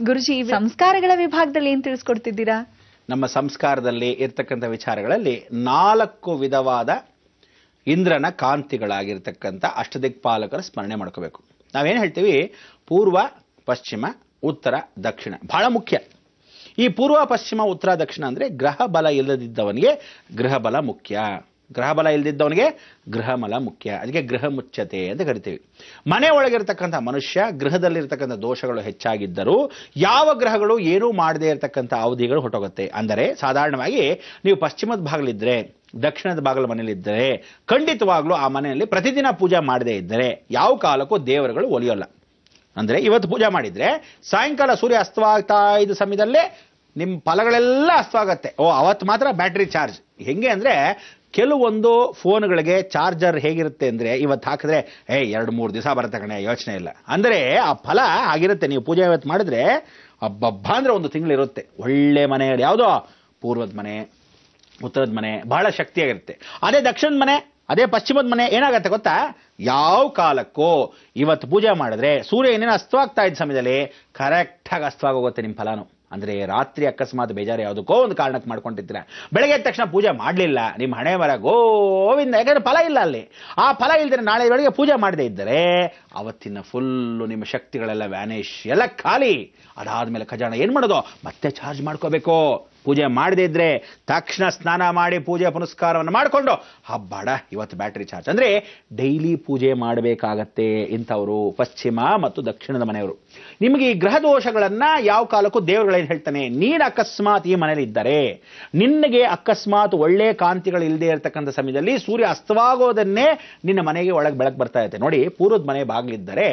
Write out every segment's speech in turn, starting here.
ಗುರುಜಿ, ಸಂಸ್ಕಾರಗಳ ವಿಭಾಗದಲ್ಲಿ ಏನ್ ತಿಳಿಸ್ಕೊಡ್ತಿದ್ದೀರಾ? ನಮ್ಮ ಸಂಸ್ಕಾರದಲ್ಲಿ ಇರ್ತಕ್ಕಂಥ ವಿಚಾರಗಳಲ್ಲಿ 4 ವಿಧವಾದ ಇಂದ್ರನ ಕಾಂತಿಗಳಾಗಿರ್ತಕ್ಕಂಥ ಅಷ್ಟದಿಕ್ಪಾಲಕರ ಸ್ಮರಣೆ ಮಾಡ್ಕೋಬೇಕು. ನಾವೇನು ಹೇಳ್ತೀವಿ, ಪೂರ್ವ, ಪಶ್ಚಿಮ, ಉತ್ತರ, ದಕ್ಷಿಣ ಬಹಳ ಮುಖ್ಯ. ಈ ಪೂರ್ವ, ಪಶ್ಚಿಮ, ಉತ್ತರ, ದಕ್ಷಿಣ ಅಂದರೆ ಗ್ರಹ ಬಲ ಇಲ್ಲದಿದ್ದವನಿಗೆ ಗೃಹ ಬಲ ಮುಖ್ಯ, ಗ್ರಹ ಬಲ ಇಲ್ಲದಿದ್ದವನಿಗೆ ಗೃಹಮಲ ಮುಖ್ಯ. ಅದಕ್ಕೆ ಗೃಹ ಮುಚ್ಚತೆ ಅಂತ ಕರಿತೀವಿ. ಮನೆ ಒಳಗಿರ್ತಕ್ಕಂಥ ಮನುಷ್ಯ ಗೃಹದಲ್ಲಿರ್ತಕ್ಕಂಥ ದೋಷಗಳು ಹೆಚ್ಚಾಗಿದ್ದರೂ ಯಾವ ಗ್ರಹಗಳು ಏನೂ ಮಾಡದೇ ಇರತಕ್ಕಂಥ ಅವಧಿಗಳು ಹೊಟ್ಟೋಗುತ್ತೆ. ಅಂದರೆ ಸಾಧಾರಣವಾಗಿ ನೀವು ಪಶ್ಚಿಮದ ಭಾಗಲಿದ್ದರೆ, ದಕ್ಷಿಣದ ಭಾಗದ ಮನೆಯಲ್ಲಿದ್ದರೆ ಖಂಡಿತವಾಗ್ಲೂ ಆ ಮನೆಯಲ್ಲಿ ಪ್ರತಿದಿನ ಪೂಜೆ ಮಾಡದೇ ಇದ್ದರೆ ಯಾವ ಕಾಲಕ್ಕೂ ದೇವರುಗಳು ಒಲಿಯೋಲ್ಲ. ಅಂದರೆ ಇವತ್ತು ಪೂಜೆ ಮಾಡಿದರೆ ಸಾಯಂಕಾಲ ಸೂರ್ಯ ಅಸ್ತವಾಗ್ತಾ ಇದ್ದ ಸಮಯದಲ್ಲೇ ನಿಮ್ಮ ಫಲಗಳೆಲ್ಲ ಅಸ್ತವಾಗತ್ತೆ. ಅವತ್ತು ಮಾತ್ರ ಬ್ಯಾಟ್ರಿ ಚಾರ್ಜ್. ಹೆಂಗೆ ಅಂದರೆ ಕೆಲವೊಂದು ಫೋನ್ಗಳಿಗೆ ಚಾರ್ಜರ್ ಹೇಗಿರುತ್ತೆ ಅಂದರೆ ಇವತ್ತು ಹಾಕಿದ್ರೆ 2-3 ದಿವಸ ಬರುತ್ತೆ ಕಣೆ, ಯೋಚನೆ ಇಲ್ಲ. ಅಂದರೆ ಆ ಫಲ ಆಗಿರುತ್ತೆ. ನೀವು ಪೂಜೆ ಇವತ್ತು ಮಾಡಿದ್ರೆ ಹಬ್ಬ ಅಂದರೆ 1 ತಿಂಗಳಿರುತ್ತೆ. ಒಳ್ಳೆ ಮನೆಗಳು ಯಾವುದೋ ಪೂರ್ವದ ಮನೆ, ಉತ್ತರದ ಮನೆ ಬಹಳ ಶಕ್ತಿಯಾಗಿರುತ್ತೆ. ಅದೇ ದಕ್ಷಿಣದ ಮನೆ, ಅದೇ ಪಶ್ಚಿಮದ ಮನೆ ಏನಾಗತ್ತೆ ಗೊತ್ತಾ? ಯಾವ ಕಾಲಕ್ಕೂ ಇವತ್ತು ಪೂಜೆ ಮಾಡಿದ್ರೆ ಸೂರ್ಯ ಏನೇನು ಅಸ್ತವಾಗ್ತಾ ಇದ್ದ ಸಮಯದಲ್ಲಿ ಕರೆಕ್ಟಾಗಿ ಅಸ್ತವಾಗೋಗುತ್ತೆ ನಿಮ್ಮ ಫಲಾನು. ಅಂದರೆ ರಾತ್ರಿ ಅಕಸ್ಮಾತ್ ಬೇಜಾರು ಯಾವುದಕ್ಕೋ ಒಂದು ಕಾರಣಕ್ಕೆ ಮಾಡ್ಕೊಂಡಿರ್ತೀರ, ಬೆಳಗ್ಗೆ ಎದ್ದ ತಕ್ಷಣ ಪೂಜೆ ಮಾಡಲಿಲ್ಲ, ನಿಮ್ಮ ಹಣೆ ಬರ ಗೋವಿಂದ. ಯಾಕಂದರೆ ಫಲ ಇಲ್ಲ ಅಲ್ಲಿ. ಆ ಫಲ ಇಲ್ಲದ್ರೆ ನಾಳೆ ಬೆಳಗ್ಗೆ ಪೂಜೆ ಮಾಡದೇ ಇದ್ದರೆ ಅವತ್ತಿನ ಫುಲ್ಲು ನಿಮ್ಮ ಶಕ್ತಿಗಳೆಲ್ಲ ವ್ಯಾನಿಷ್, ಎಲ್ಲ ಖಾಲಿ. ಅದಾದಮೇಲೆ ಖಜಾನ ಏನು ಮಾಡೋದು? ಮತ್ತೆ ಚಾರ್ಜ್ ಮಾಡ್ಕೋಬೇಕು. ಪೂಜೆ ಮಾಡದೇ ಇದ್ರೆ ತಕ್ಷಣ ಸ್ನಾನ ಮಾಡಿ ಪೂಜೆ ಪುನಸ್ಕಾರವನ್ನು ಮಾಡಿಕೊಂಡು ಹಬ್ಬಾಡ ಇವತ್ತು ಬ್ಯಾಟ್ರಿ ಚಾರ್ಜ್. ಅಂದರೆ ಡೈಲಿ ಪೂಜೆ ಮಾಡಬೇಕಾಗತ್ತೆ ಇಂಥವರು ಪಶ್ಚಿಮ ಮತ್ತು ದಕ್ಷಿಣದ ಮನೆಯವರು. ನಿಮಗೆ ಈ ಗ್ರಹ ದೋಷಗಳನ್ನು ಯಾವ ಕಾಲಕ್ಕೂ ದೇವರುಗಳೇನು ಹೇಳ್ತಾನೆ, ನೀನು ಅಕಸ್ಮಾತ್ ಈ ಮನೇಲಿ ಇದ್ದರೆ, ನಿನಗೆ ಅಕಸ್ಮಾತ್ ಒಳ್ಳೆ ಕಾಂತಿಗಳು ಇಲ್ಲದೆ ಇರತಕ್ಕಂಥ ಸಮಯದಲ್ಲಿ ಸೂರ್ಯ ಅಸ್ತವಾಗೋದನ್ನೇ ನಿನ್ನ ಮನೆಗೆ ಒಳಗೆ ಬೆಳಕು ಬರ್ತಾ ಇರುತ್ತೆ. ನೋಡಿ, ಪೂರ್ವದ ಮನೆ ಬಾಗಿಲಿದ್ದರೆ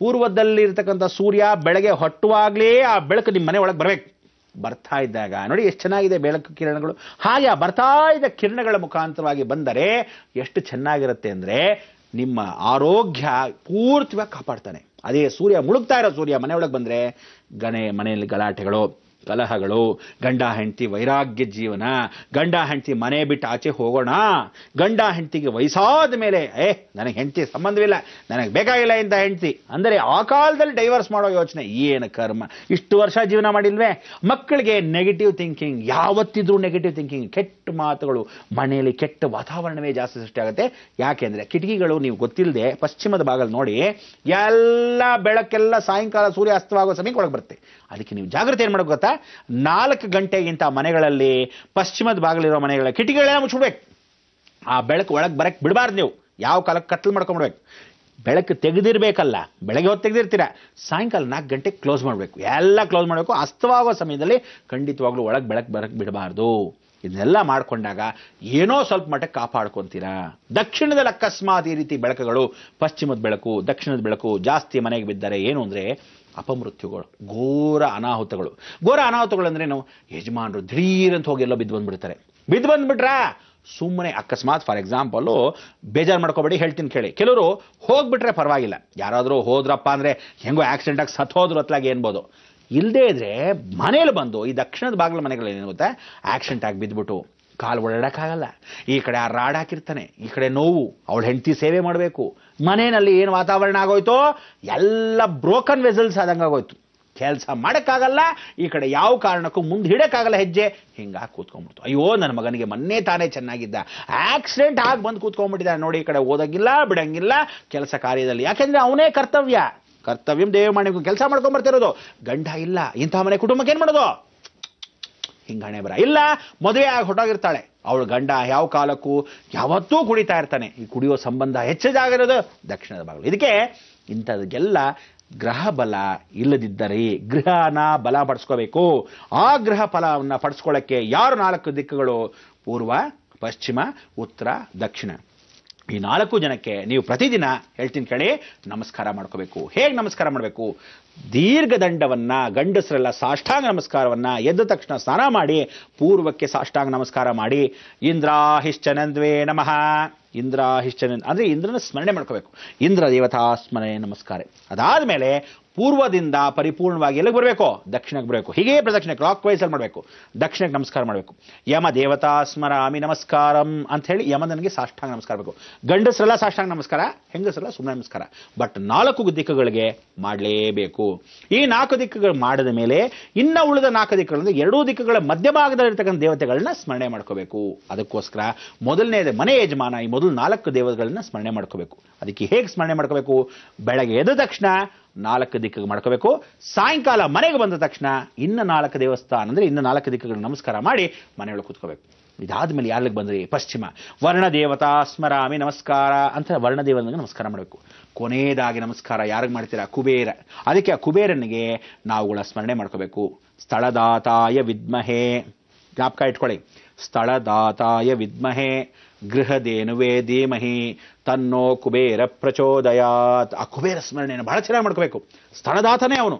ಪೂರ್ವದಲ್ಲಿರ್ತಕ್ಕಂಥ ಸೂರ್ಯ ಬೆಳಗ್ಗೆ ಹೊಟ್ಟುವಾಗಲೇ ಆ ಬೆಳಕು ನಿಮ್ಮ ಮನೆ ಒಳಗೆ ಬರಬೇಕು. ಬರ್ತಾ ಇದ್ದಾಗ ನೋಡಿ ಎಷ್ಟು ಚೆನ್ನಾಗಿದೆ ಬೆಳಕು ಕಿರಣಗಳು. ಹಾಗೆ ಆ ಬರ್ತಾ ಇದ್ದ ಕಿರಣಗಳ ಮುಖಾಂತರವಾಗಿ ಬಂದರೆ ಎಷ್ಟು ಚೆನ್ನಾಗಿರುತ್ತೆ ಅಂದರೆ ನಿಮ್ಮ ಆರೋಗ್ಯ ಪೂರ್ತಿಯಾಗಿ ಕಾಪಾಡ್ತಾನೆ. ಅದೇ ಸೂರ್ಯ ಮುಳುಗ್ತಾ ಇರೋ ಸೂರ್ಯ ಮನೆಯೊಳಗೆ ಬಂದರೆ ಮನೆಯಲ್ಲಿ ಗಲಾಟೆಗಳು, ಕಲಹಗಳು, ಗಂಡ ಹೆಂಡತಿ ವೈರಾಗ್ಯ ಜೀವನ, ಗಂಡ ಹೆಂಡತಿ ಮನೆ ಬಿಟ್ಟು ಆಚೆ ಹೋಗೋಣ, ಗಂಡ ಹೆಂಡತಿಗೆ ವಯಸ್ಸಾದ ಮೇಲೆ ನನಗೆ ಹೆಂಡತಿ ಸಂಬಂಧವಿಲ್ಲ, ನನಗೆ ಬೇಕಾಗಿಲ್ಲ ಇಂಥ ಹೆಂಡತಿ ಅಂದರೆ ಆ ಕಾಲದಲ್ಲಿ ಡೈವರ್ಸ್ ಮಾಡೋ ಯೋಚನೆ. ಏನು ಕರ್ಮ, ಇಷ್ಟು ವರ್ಷ ಜೀವನ ಮಾಡಿಲ್ವೇ? ಮಕ್ಕಳಿಗೆ ನೆಗೆಟಿವ್ ಥಿಂಕಿಂಗ್, ಯಾವತ್ತಿದ್ರೂ ನೆಗೆಟಿವ್ ಥಿಂಕಿಂಗ್, ಕೆಟ್ಟ ಮಾತುಗಳು, ಮನೆಯಲ್ಲಿ ಕೆಟ್ಟ ವಾತಾವರಣವೇ ಜಾಸ್ತಿ ಸೃಷ್ಟಿಯಾಗುತ್ತೆ. ಯಾಕೆಂದರೆ ಕಿಟಕಿಗಳು ನೀವು ಗೊತ್ತಿಲ್ಲದೆ ಪಶ್ಚಿಮದ ಭಾಗದಲ್ಲಿ ನೋಡಿ ಎಲ್ಲ ಬೆಳಕೆಲ್ಲ ಸಾಯಂಕಾಲ ಸೂರ್ಯ ಅಸ್ತವಾಗೋ ಸಮಯಕ್ಕೆ ಒಳಗೆ ಬರುತ್ತೆ. ಅದಕ್ಕೆ ನೀವು ಜಾಗ್ರತೆ ಏನು ಮಾಡೋದು ಗೊತ್ತಾ? 4 ಗಂಟೆಗಿಂತ ಮನೆಗಳಲ್ಲಿ ಪಶ್ಚಿಮದ ಭಾಗಲಿರೋ ಮನೆಗಳ ಕಿಟಕಿಗಳೆಲ್ಲ ಮುಚ್ಚಿಬಿಡ್ಬೇಕು. ಆ ಬೆಳಕು ಒಳಗೆ ಬರಕ್ಕೆ ಬಿಡಬಾರ್ದು. ನೀವು ಯಾವ ಕಾಲಕ್ಕೆ ಕತ್ಲು ಮಾಡ್ಕೊಂಡ್ಬಿಡ್ಬೇಕು. ಬೆಳಕು ತೆಗೆದಿರಬೇಕಲ್ಲ, ಬೆಳಗ್ಗೆ ಹೊತ್ತು ತೆಗೆದಿರ್ತೀರ, ಸಾಯಂಕಾಲ 4 ಗಂಟೆಗೆ ಕ್ಲೋಸ್ ಮಾಡಬೇಕು, ಎಲ್ಲ ಕ್ಲೋಸ್ ಮಾಡಬೇಕು. ಅಸ್ತವಾಗೋ ಸಮಯದಲ್ಲಿ ಖಂಡಿತವಾಗ್ಲೂ ಒಳಗೆ ಬೆಳಕು ಬರಕ್ಕೆ ಬಿಡಬಾರ್ದು. ಇದನ್ನೆಲ್ಲ ಮಾಡ್ಕೊಂಡಾಗ ಏನೋ ಸ್ವಲ್ಪ ಮಟ್ಟಕ್ಕೆ ಕಾಪಾಡ್ಕೊತೀರಾ. ದಕ್ಷಿಣದಲ್ಲಿ ಅಕಸ್ಮಾತ್ ಈ ರೀತಿ ಬೆಳಕುಗಳು, ಪಶ್ಚಿಮದ ಬೆಳಕು, ದಕ್ಷಿಣದ ಬೆಳಕು ಜಾಸ್ತಿ ಮನೆಗೆ ಬಿದ್ದರೆ ಏನು ಅಂದರೆ ಅಪಮೃತ್ಯುಗಳು, ಘೋರ ಅನಾಹುತಗಳು. ಘೋರ ಅನಾಹುತಗಳು ಅಂದ್ರೇನು? ಯಜಮಾನರು ದಿಢೀರಂತ ಹೋಗಿ ಎಲ್ಲೋ ಬಿದ್ದು ಬಂದ್ಬಿಡ್ತಾರೆ. ಬಿದ್ದು ಬಂದ್ಬಿಟ್ರಾ ಸುಮ್ಮನೆ ಅಕಸ್ಮಾತ್ ಫಾರ್ ಎಕ್ಸಾಂಪಲ್ಲು ಬೇಜಾರು ಮಾಡ್ಕೋಬೇಡಿ, ಹೇಳ್ತೀನಿ ಕೇಳಿ. ಕೆಲವರು ಹೋಗ್ಬಿಟ್ರೆ ಪರವಾಗಿಲ್ಲ, ಯಾರಾದರೂ ಹೋದ್ರಪ್ಪ ಅಂದರೆ ಹೆಂಗೋ ಆಕ್ಸಿಡೆಂಟಾಗಿ ಸತ್ತು ಹೋದ್ರು ಅತ್ಲಾಗಿ ಏನ್ಬೋದು. ಇಲ್ಲದೇ ಇದ್ರೆ ಮನೇಲಿ ಬಂದು ಈ ದಕ್ಷಿಣದ ಬಾಗಿಲ ಮನೆಗಳೇನು ಗೊತ್ತಾ, ಆಕ್ಸಿಡೆಂಟ್ ಆಗಿ ಬಿದ್ದುಬಿಟ್ಟು ಕಾಲು ಓಡಾಡೋಕ್ಕಾಗಲ್ಲ, ಈ ಕಡೆ ಆ ರಾಡ್ ಹಾಕಿರ್ತಾನೆ, ಈ ಕಡೆ ನೋವು, ಅವಳ ಹೆಂಡತಿ ಸೇವೆ ಮಾಡಬೇಕು, ಮನೆಯಲ್ಲಿ ಏನು ವಾತಾವರಣ ಆಗೋಯ್ತೋ ಎಲ್ಲ ಬ್ರೋಕನ್ ವೆಸಲ್ಸ್ ಆದಂಗೆ ಆಗೋಯ್ತು, ಕೆಲಸ ಮಾಡೋಕ್ಕಾಗಲ್ಲ, ಈ ಕಡೆ ಯಾವ ಕಾರಣಕ್ಕೂ ಮುಂದೆ ಹಿಡಕ್ಕಾಗಲ್ಲ ಹೆಜ್ಜೆ, ಹಿಂಗಾಗಿ ಕೂತ್ಕೊಂಡ್ಬಿಡ್ತು. ಅಯ್ಯೋ ನನ್ನ ಮಗನಿಗೆ ಮೊನ್ನೆ ತಾನೇ ಚೆನ್ನಾಗಿದ್ದ, ಆಕ್ಸಿಡೆಂಟ್ ಆಗಿ ಬಂದು ಕೂತ್ಕೊಂಡ್ಬಿಟ್ಟಿದ್ದ ನೋಡಿ, ಈ ಕಡೆ ಓದೋಂಗಿಲ್ಲ ಬಿಡಂಗಿಲ್ಲ ಕೆಲಸ ಕಾರ್ಯದಲ್ಲಿ. ಯಾಕೆಂದರೆ ಅವನೇ ಕರ್ತವ್ಯಂ ದೇವ ಮಾಡಿ ಕೆಲಸ ಮಾಡ್ಕೊಂಡ್ಬರ್ತಿರೋದು. ಗಂಡ ಇಲ್ಲ, ಇಂಥ ಮನೆ ಕುಟುಂಬಕ್ಕೆ ಏನು ಮಾಡೋದು? ಹಿಂಗಣೆ ಬರ ಇಲ್ಲ. ಮದುವೆ ಆಗಿ ಹೊಟ್ಟೋಗಿರ್ತಾಳೆ, ಅವಳು ಗಂಡ ಯಾವ ಕಾಲಕ್ಕೂ ಯಾವತ್ತೂ ಕುಡಿತಾ ಇರ್ತಾನೆ. ಈ ಕುಡಿಯೋ ಸಂಬಂಧ ಹೆಚ್ಚಾಗಿರೋದು ದಕ್ಷಿಣದ ಭಾಗ. ಇದಕ್ಕೆ ಇಂಥದಕ್ಕೆಲ್ಲ ಗ್ರಹ ಬಲ ಇಲ್ಲದಿದ್ದರೆ ಗೃಹನ ಬಲ ಪಡಿಸ್ಕೋಬೇಕು. ಆ ಗೃಹ ಫಲವನ್ನು ಪಡಿಸ್ಕೊಳ್ಳೋಕ್ಕೆ ಯಾರು 4 ದಿಕ್ಕುಗಳು? ಪೂರ್ವ, ಪಶ್ಚಿಮ, ಉತ್ತರ, ದಕ್ಷಿಣ. ಈ 4 ಜನಕ್ಕೆ ನೀವು ಪ್ರತಿದಿನ ಹೇಳ್ತೀನಿ ಕೇಳಿ, ನಮಸ್ಕಾರ ಮಾಡ್ಕೋಬೇಕು. ಹೇಗೆ ನಮಸ್ಕಾರ ಮಾಡಬೇಕು? ದೀರ್ಘದಂಡವನ್ನು ಗಂಡಸರೆಲ್ಲ ಸಾಷ್ಟಾಂಗ ನಮಸ್ಕಾರವನ್ನು ಎದ್ದ ತಕ್ಷಣ ಸ್ನಾನ ಮಾಡಿ ಪೂರ್ವಕ್ಕೆ ಸಾಷ್ಟಾಂಗ ನಮಸ್ಕಾರ ಮಾಡಿ, ಇಂದ್ರಾಹಿಶ್ಚನಂದ್ವೇ ನಮಃ. ಇಂದ್ರಾಹಿಶ್ಚನಂದ್ ಅಂದರೆ ಇಂದ್ರನ ಸ್ಮರಣೆ ಮಾಡ್ಕೋಬೇಕು. ಇಂದ್ರ ದೇವತಾ ಸ್ಮರಣೆ ನಮಸ್ಕಾರ. ಅದಾದಮೇಲೆ ಪೂರ್ವದಿಂದ ಪರಿಪೂರ್ಣವಾಗಿ ಎಲ್ಲಿಗೆ ಬರಬೇಕು? ದಕ್ಷಿಣಕ್ಕೆ ಬರಬೇಕು. ಹೀಗೆ ಪ್ರದಕ್ಷಿಣೆ ಕ್ಲಾಕ್ ವೈಸ್ ಅಲ್ಲಿ ಮಾಡಬೇಕು. ದಕ್ಷಿಣಕ್ಕೆ ನಮಸ್ಕಾರ ಮಾಡಬೇಕು. ಯಮ ದೇವತಾ ಸ್ಮರಾಮಿ ನಮಸ್ಕಾರಂ ಅಂತ ಹೇಳಿ ಯಮನಿಗೆ ಸಾಷ್ಟಾಂಗ ನಮಸ್ಕಾರ ಬೇಕು. ಗಂಡಸರೆಲ್ಲ ಸಾಷ್ಟಾಂಗ ನಮಸ್ಕಾರ, ಹೆಂಗಸರೆಲ್ಲ ಸುಮ್ಮನೆ ನಮಸ್ಕಾರ. ಬಟ್ 4 ದಿಕ್ಕುಗಳಿಗೆ ಮಾಡಲೇಬೇಕು. ಈ 4 ದಿಕ್ಕುಗಳು ಮಾಡಿದ ಮೇಲೆ ಇನ್ನ ಉಳಿದ 4 ದಿಕ್ಕುಗಳಿಂದ 2 ದಿಕ್ಕುಗಳ ಮಧ್ಯಭಾಗದಲ್ಲಿರ್ತಕ್ಕಂಥ ದೇವತೆಗಳನ್ನ ಸ್ಮರಣೆ ಮಾಡ್ಕೋಬೇಕು. ಅದಕ್ಕೋಸ್ಕರ ಮೊದಲನೇದು ಮನೆ ಯಜಮಾನ ಈ ಮೊದಲು 4 ದೇವತೆಗಳನ್ನ ಸ್ಮರಣೆ ಮಾಡ್ಕೋಬೇಕು. ಅದಕ್ಕೆ ಹೇಗೆ ಸ್ಮರಣೆ ಮಾಡ್ಕೋಬೇಕು? ಬೆಳಗ್ಗೆ ಎದ್ದ ತಕ್ಷಣ 4 ದಿಕ್ಕಿಗೆ ಮಾಡ್ಕೋಬೇಕು. ಸಾಯಂಕಾಲ ಮನೆಗೆ ಬಂದ ತಕ್ಷಣ ಇನ್ನು 4 ದೇವಸ್ಥಾನ ಅಂದ್ರೆ ಇನ್ನು 4 ದಿಕ್ಕುಗಳು ನಮಸ್ಕಾರ ಮಾಡಿ ಮನೆಯೊಳಗೆ ಕೂತ್ಕೋಬೇಕು. ಇದಾದ್ಮೇಲೆ ಯಾರಿಗೆ ಬಂದ್ರಿ? ಪಶ್ಚಿಮ ವರ್ಣ ದೇವತಾ ಸ್ಮರಾಮಿ ನಮಸ್ಕಾರ ಅಂತ ವರ್ಣದೇವನಿಗೆ ನಮಸ್ಕಾರ ಮಾಡಬೇಕು. ಕೊನೆಯದಾಗಿ ನಮಸ್ಕಾರ ಯಾರಿಗೆ ಮಾಡ್ತೀರಾ? ಕುಬೇರ. ಅದಕ್ಕೆ ಆ ಕುಬೇರನಿಗೆ ನಾವುಗಳ ಸ್ಮರಣೆ ಮಾಡ್ಕೋಬೇಕು. ಸ್ಥಳದಾತಾಯ ವಿದ್ಮಹೇ, ಜ್ಞಾಪಕ ಇಟ್ಕೊಳ್ಳಿ, ಸ್ಥಳದಾತಾಯ ವಿದ್ಮಹೇ ಗೃಹದೇನುವೇ ಧೀಮಹಿ ತನ್ನೋ ಕುಬೇರ ಪ್ರಚೋದಯಾತ್. ಆ ಕುಬೇರ ಸ್ಮರಣೆಯನ್ನು ಬಹಳ ಚೆನ್ನಾಗಿ ಮಾಡ್ಕೋಬೇಕು. ಸ್ಥಳದಾತನೇ ಅವನು.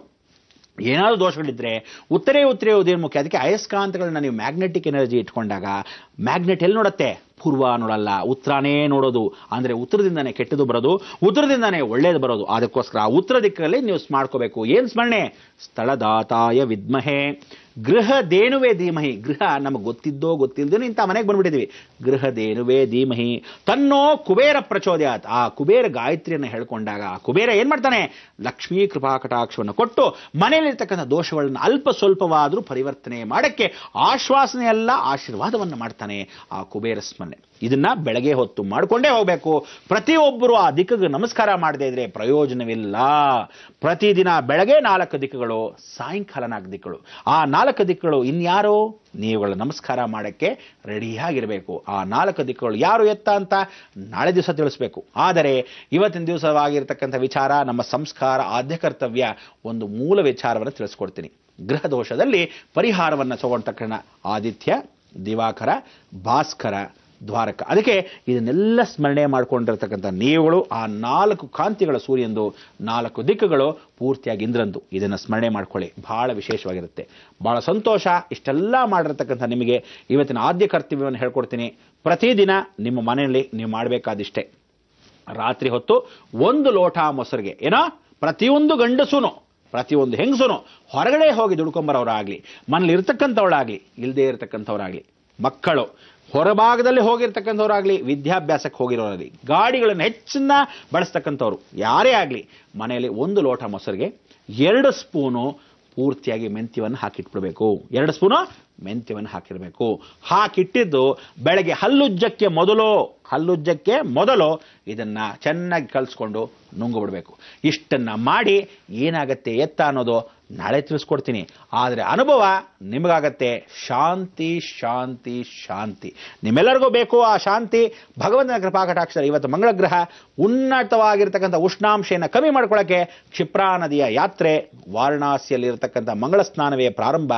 ಏನಾದರೂ ದೋಷಗಳಿದ್ರೆ ಉತ್ತರೇ ಉದಯ ಮುಖ್ಯ. ಅದಕ್ಕೆ ಅಯಸ್ಕಾಂತಗಳನ್ನ ನೀವು ಮ್ಯಾಗ್ನೆಟಿಕ್ ಎನರ್ಜಿ ಇಟ್ಕೊಂಡಾಗ ಮ್ಯಾಗ್ನೆಟ್ ಎಲ್ಲಿ ನೋಡುತ್ತೆ? ಪೂರ್ವ ನೋಡಲ್ಲ, ಉತ್ತರನೇ ನೋಡೋದು. ಅಂದರೆ ಉತ್ತರದಿಂದಾನೇ ಕೆಟ್ಟದು ಬರೋದು, ಉತ್ತರದಿಂದಾನೇ ಒಳ್ಳೇದು ಬರೋದು. ಅದಕ್ಕೋಸ್ಕರ ಆ ಉತ್ತರ ದಿಕ್ಕಲ್ಲಿ ನೀವು ಮಾಡ್ಕೋಬೇಕು. ಏನು ಸ್ಮರಣೆ? ಸ್ಥಳದಾತಾಯ ವಿದ್ಮಹೇ ಗೃಹದೇನುವೇ ಧೀಮಹಿ. ಗೃಹ ನಮಗೆ ಗೊತ್ತಿದ್ದೋ ಗೊತ್ತಿಲ್ಲದೇನೋ ಇಂಥ ಮನೆಗೆ ಬಂದ್ಬಿಟ್ಟಿದ್ದೀವಿ. ಗೃಹದೇನುವೇ ಧೀಮಹಿ ತನ್ನೋ ಕುಬೇರ ಪ್ರಚೋದಯಾತ್. ಆ ಕುಬೇರ ಗಾಯತ್ರಿಯನ್ನು ಹೇಳ್ಕೊಂಡಾಗ ಆ ಕುಬೇರ ಏನ್ ಮಾಡ್ತಾನೆ? ಲಕ್ಷ್ಮೀ ಕೃಪಾ ಕಟಾಕ್ಷವನ್ನು ಕೊಟ್ಟು ಮನೆಯಲ್ಲಿರ್ತಕ್ಕಂಥ ದೋಷಗಳನ್ನು ಅಲ್ಪ ಸ್ವಲ್ಪವಾದರೂ ಪರಿವರ್ತನೆ ಮಾಡಕ್ಕೆ ಆಶ್ವಾಸನೆ ಅಲ್ಲ ಆಶೀರ್ವಾದವನ್ನು ಮಾಡ್ತಾನೆ ಆ ಕುಬೇರ ಸ್ಮರಣೆ. ಇದನ್ನ ಬೆಳಗ್ಗೆ ಹೊತ್ತು ಮಾಡಿಕೊಂಡೇ ಹೋಗಬೇಕು. ಪ್ರತಿಯೊಬ್ಬರು ಆ ದಿಕ್ಕಿಗೆ ನಮಸ್ಕಾರ ಮಾಡದೇ ಇದ್ರೆ ಪ್ರಯೋಜನವಿಲ್ಲ. ಪ್ರತಿದಿನ ಬೆಳಗ್ಗೆ 4 ದಿಕ್ಕುಗಳು, ಸಾಯಂಕಾಲ 4 ದಿಕ್ಕುಗಳು. ಆ 4 ದಿಕ್ಕುಗಳು ಇನ್ಯಾರೋ ನೀವುಗಳ ನಮಸ್ಕಾರ ಮಾಡಕ್ಕೆ ರೆಡಿಯಾಗಿರಬೇಕು. ಆ 4 ದಿಕ್ಕುಗಳು ಯಾರು ಎತ್ತ ಅಂತ ನಾಳೆ ದಿವಸ ತಿಳಿಸ್ಬೇಕು. ಆದರೆ ಇವತ್ತಿನ ದಿವಸವಾಗಿರ್ತಕ್ಕಂಥ ವಿಚಾರ, ನಮ್ಮ ಸಂಸ್ಕಾರ, ಆದ್ಯ ಕರ್ತವ್ಯ, ಒಂದು ಮೂಲ ವಿಚಾರವನ್ನು ತಿಳಿಸ್ಕೊಡ್ತೀನಿ. ಗೃಹ ದೋಷದಲ್ಲಿ ಪರಿಹಾರವನ್ನು ತಗೊಂಡ ಆದಿತ್ಯ, ದಿವಾಕರ, ಭಾಸ್ಕರ, ದ್ವಾರಕ. ಅದಕ್ಕೆ ಇದನ್ನೆಲ್ಲ ಸ್ಮರಣೆ ಮಾಡಿಕೊಂಡಿರ್ತಕ್ಕಂಥ ನೀವುಗಳು ಆ 4 ಕಾಂತಿಗಳ ಸೂರ್ಯಂದು, 4 ದಿಕ್ಕುಗಳು ಪೂರ್ತಿಯಾಗಿ ಇಂದ್ರಂದು. ಇದನ್ನು ಸ್ಮರಣೆ ಮಾಡ್ಕೊಳ್ಳಿ, ಬಹಳ ವಿಶೇಷವಾಗಿರುತ್ತೆ. ಬಹಳ ಸಂತೋಷ. ಇಷ್ಟೆಲ್ಲ ಮಾಡಿರ್ತಕ್ಕಂಥ ನಿಮಗೆ ಇವತ್ತಿನ ಆದ್ಯ ಕರ್ತವ್ಯವನ್ನು ಹೇಳ್ಕೊಡ್ತೀನಿ. ಪ್ರತಿದಿನ ನಿಮ್ಮ ಮನೆಯಲ್ಲಿ ನೀವು ಮಾಡಬೇಕಾದಿಷ್ಟೇ, ರಾತ್ರಿ ಹೊತ್ತು 1 ಲೋಟ ಮೊಸರಿಗೆ ಏನೋ ಪ್ರತಿಯೊಂದು ಗಂಡಸುನು ಪ್ರತಿಯೊಂದು ಹೆಂಗಸುನು ಹೊರಗಡೆ ಹೋಗಿ ದುಡ್ಕೊಂಬರೋರಾಗ್ಲಿ, ಮನೇಲಿ ಇರ್ತಕ್ಕಂಥವಳಾಗ್ಲಿ, ಇಲ್ಲದೆ ಇರತಕ್ಕಂಥವ್ರಾಗ್ಲಿ, ಮಕ್ಕಳು ಹೊರಭಾಗದಲ್ಲಿ ಹೋಗಿರ್ತಕ್ಕಂಥವ್ರಾಗ್ಲಿ, ವಿದ್ಯಾಭ್ಯಾಸಕ್ಕೆ ಹೋಗಿರೋರಾಗಲಿ, ಗಾಡಿಗಳನ್ನು ಹೆಚ್ಚನ್ನ ಬಳಸ್ತಕ್ಕಂಥವ್ರು ಯಾರೇ ಆಗಲಿ, ಮನೆಯಲ್ಲಿ 1 ಲೋಟ ಮೊಸರಿಗೆ 2 ಸ್ಪೂನು ಪೂರ್ತಿಯಾಗಿ ಮೆಂತ್ಯವನ್ನು ಹಾಕಿಟ್ಬಿಡ್ಬೇಕು. 2 ಸ್ಪೂನು ಮೆಂತ್ಯವನ್ನು ಹಾಕಿರಬೇಕು. ಹಾಕಿಟ್ಟಿದ್ದು ಬೆಳಗ್ಗೆ ಹಲ್ಲುಜ್ಜಕ್ಕೆ ಮೊದಲು ಇದನ್ನ ಚೆನ್ನಾಗಿ ಕಲಿಸ್ಕೊಂಡು ನುಂಗು ಬಿಡಬೇಕು. ಇಷ್ಟನ್ನ ಮಾಡಿ ಏನಾಗತ್ತೆ ಎತ್ತ ಅನ್ನೋದು ನಾಳೆ ತಿಳಿಸ್ಕೊಡ್ತೀನಿ. ಆದರೆ ಅನುಭವ ನಿಮಗಾಗತ್ತೆ. ಶಾಂತಿ ಶಾಂತಿ ಶಾಂತಿ ನಿಮ್ಮೆಲ್ಲರಿಗೂ ಬೇಕು ಆ ಶಾಂತಿ. ಭಗವಂತನ ಕೃಪಾ ಕಟಾಕ್ಷರ. ಇವತ್ತು ಮಂಗಳ ಗ್ರಹ ಉನ್ನತವಾಗಿರ್ತಕ್ಕಂಥ ಉಷ್ಣಾಂಶವನ್ನು ಕಮ್ಮಿ ಮಾಡ್ಕೊಳ್ಳೋಕ್ಕೆ ಕ್ಷಿಪ್ರಾ ನದಿಯ ಯಾತ್ರೆ, ವಾರಣಾಸಿಯಲ್ಲಿ ಇರತಕ್ಕಂಥ ಮಂಗಳ ಸ್ನಾನವೇ ಪ್ರಾರಂಭ.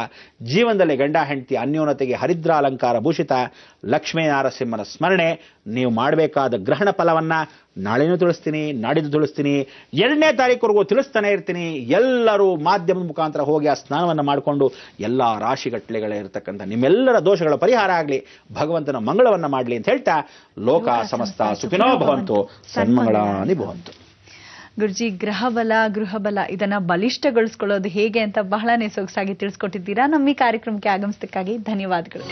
ಜೀವನದಲ್ಲಿ ಗಂಡ ಹೆಂಡತಿ ಅನ್ಯೋನ್ಯತೆಗೆ ಹರಿದ್ರ ಅಲಂಕಾರ ಭೂಷಿತ ಲಕ್ಷ್ಮೀ ನಾರಸಿಂಹನ ಸ್ಮರಣೆ. ನೀವು ಮಾಡಬೇಕಾದ ಗ್ರಹಣ ಫಲವನ್ನ ನಾಳೆನೂ ತಿಳಿಸ್ತೀನಿ, ನಾಡಿದ್ದು ತಿಳಿಸ್ತೀನಿ, 2ನೇ ತಾರೀಕುವರೆಗೂ ತಿಳಿಸ್ತಾನೆ ಇರ್ತೀನಿ. ಎಲ್ಲರೂ ಮಾಧ್ಯಮದ ಮುಖಾಂತರ ಹೋಗಿ ಆ ಸ್ನಾನವನ್ನು ಮಾಡಿಕೊಂಡು ಎಲ್ಲ ರಾಶಿಗಟ್ಟಲೆಗಳಿರ್ತಕ್ಕಂಥ ನಿಮ್ಮೆಲ್ಲರ ದೋಷಗಳ ಪರಿಹಾರ ಆಗಲಿ, ಭಗವಂತನ ಮಂಗಳವನ್ನ ಮಾಡಲಿ ಅಂತ ಹೇಳ್ತಾ, ಲೋಕ ಸಮಸ್ತ ಸುಖಿನೋ ಭವಂತು, ಸನ್ಮಂಗಳಾನಿ ಭವಂತು. ಗುರುಜಿ, ಗೃಹಬಲ ಇದನ್ನ ಬಲಿಷ್ಠಗೊಳಿಸ್ಕೊಳ್ಳೋದು ಹೇಗೆ ಅಂತ ಬಹಳನೇ ಸೊಗಸಾಗಿ ತಿಳಿಸ್ಕೊಟ್ಟಿದ್ದೀರಾ. ನಮ್ಮ ಈ ಕಾರ್ಯಕ್ರಮಕ್ಕೆ ಆಗಮಿಸಿದ್ದಕ್ಕಾಗಿ ಧನ್ಯವಾದಗಳು.